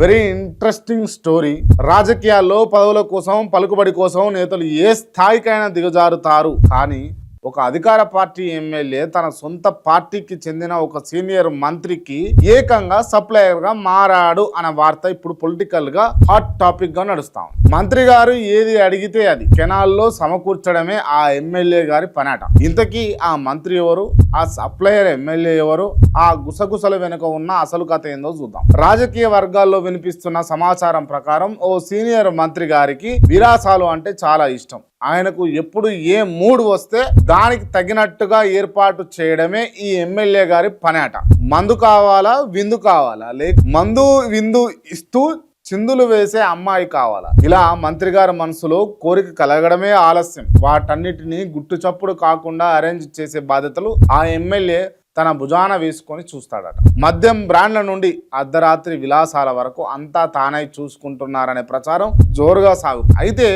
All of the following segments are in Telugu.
Very interesting story. రాజకీయాల్లో పదవుల కోసం, పలుకుబడి కోసం నేతలు ఏ స్థాయికైనా దిగజారుతారు. కానీ ఒక అధికార పార్టీ ఎమ్మెల్యే తన సొంత పార్టీకి చెందిన ఒక సీనియర్ మంత్రికి ఏకంగా సప్లయర్ గా మారాడు అనే వార్త ఇప్పుడు పొలిటికల్ గా హాట్ టాపిక్ గా నడుస్తాం. మంత్రి గారు ఏది అడిగితే అది కెనాల్లో సమకూర్చడమే ఆ ఎమ్మెల్యే గారి పనాట. ఇంతకీ ఆ మంత్రి ఎవరు, ఆ సప్లయర్ ఎమ్మెల్యే ఎవరు, ఆ గుసగుసల వెనుక ఉన్న అసలు కథ ఏందో చూద్దాం. రాజకీయ వర్గాల్లో వినిపిస్తున్న సమాచారం ప్రకారం ఓ సీనియర్ మంత్రి గారికి విరాసాలు అంటే చాలా ఇష్టం. ఆయనకు ఎప్పుడు ఏ మూడ్ వస్తే దానికి తగినట్టుగా ఏర్పాటు చేయడమే ఈ ఎమ్మెల్యే గారి పనాట. మందు కావాలా, విందు కావాలా, లేక మందు విందు ఇస్తూ చిందులు వేసే అమ్మాయి కావాలా, ఇలా మంత్రి గారి మనసులో కోరిక కలగడమే ఆలస్యం. వాటన్నిటిని గుట్టు చప్పుడు కాకుండా అరేంజ్ చేసే బాధ్యతలు ఆ ఎమ్మెల్యే తన భుజాన వేసుకొని చూస్తాడట. మద్యం బ్రాండ్ల నుండి అర్ధరాత్రి విలాసాల వరకు అంతా తానై చూసుకుంటున్నారనే ప్రచారం జోరుగా సాగుతుంది. అయితే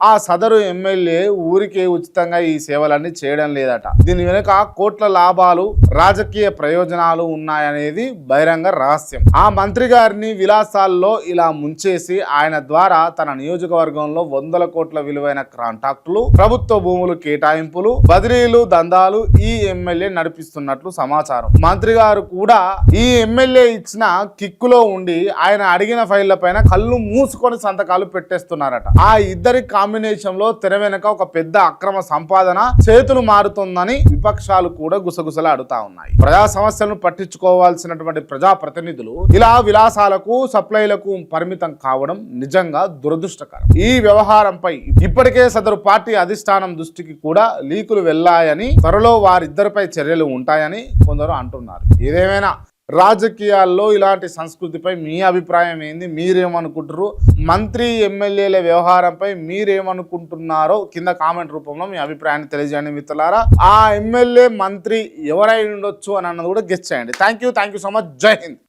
ఆ సదరు ఎమ్మెల్యే ఊరికే ఉచితంగా ఈ సేవలన్నీ చేయడం లేదట. దీని వెనుక కోట్ల లాభాలు, రాజకీయ ప్రయోజనాలు ఉన్నాయనేది బహిరంగ రహస్యం. ఆ మంత్రి గారిని విలాసాల్లో ఇలా ముంచేసి ఆయన ద్వారా తన నియోజకవర్గంలో 100 కోట్ల విలువైన కాంట్రాక్టులు, ప్రభుత్వ భూములు కేటాయింపులు, బదిలీలు, దందాలు ఈ ఎమ్మెల్యే నడిపిస్తున్నట్లు సమాచారం. మంత్రి గారు కూడా ఈ ఎమ్మెల్యే ఇచ్చిన కిక్కులో ఉండి ఆయన అడిగిన ఫైళ్ల పైన కళ్ళు మూసుకొని సంతకాలు పెట్టేస్తున్నారట. ఆ ఇద్దరి కాంబినేషన్ లో తెర వెనక ఒక పెద్ద అక్రమ సంపాదన చేతులు మారుతుందని విపక్షాలు కూడా గుసగుసలాడుతా ఉన్నాయి. ప్రజా సమస్యలను పట్టించుకోవాల్సినటువంటి ప్రజా ప్రతినిధులు ఇలా విలాసాలకు, సప్లైలకు పరిమితం కావడం నిజంగా దురదృష్టకరం. ఈ వ్యవహారంపై ఇప్పటికే సదరు పార్టీ అధిష్టానం దృష్టికి కూడా లీకులు వెళ్లాయని, త్వరలో వారిద్దరిపై చర్యలు ఉంటాయని కొందరు అంటున్నారు. ఏదేమైనా రాజకీయాల్లో ఇలాంటి సంస్కృతిపై మీ అభిప్రాయం ఏంది? మీరేమనుకుంటారు? మంత్రి ఎమ్మెల్యేల వ్యవహారంపై మీరేమనుకుంటున్నారో కింద కామెంట్ రూపంలో మీ అభిప్రాయాన్ని తెలియజేయండి మిత్రులారా. ఆ ఎమ్మెల్యే మంత్రి ఎవరై ఉండొచ్చు అని అన్నది కూడా గెస్ చేయండి. Thank you so much. జై హింద్.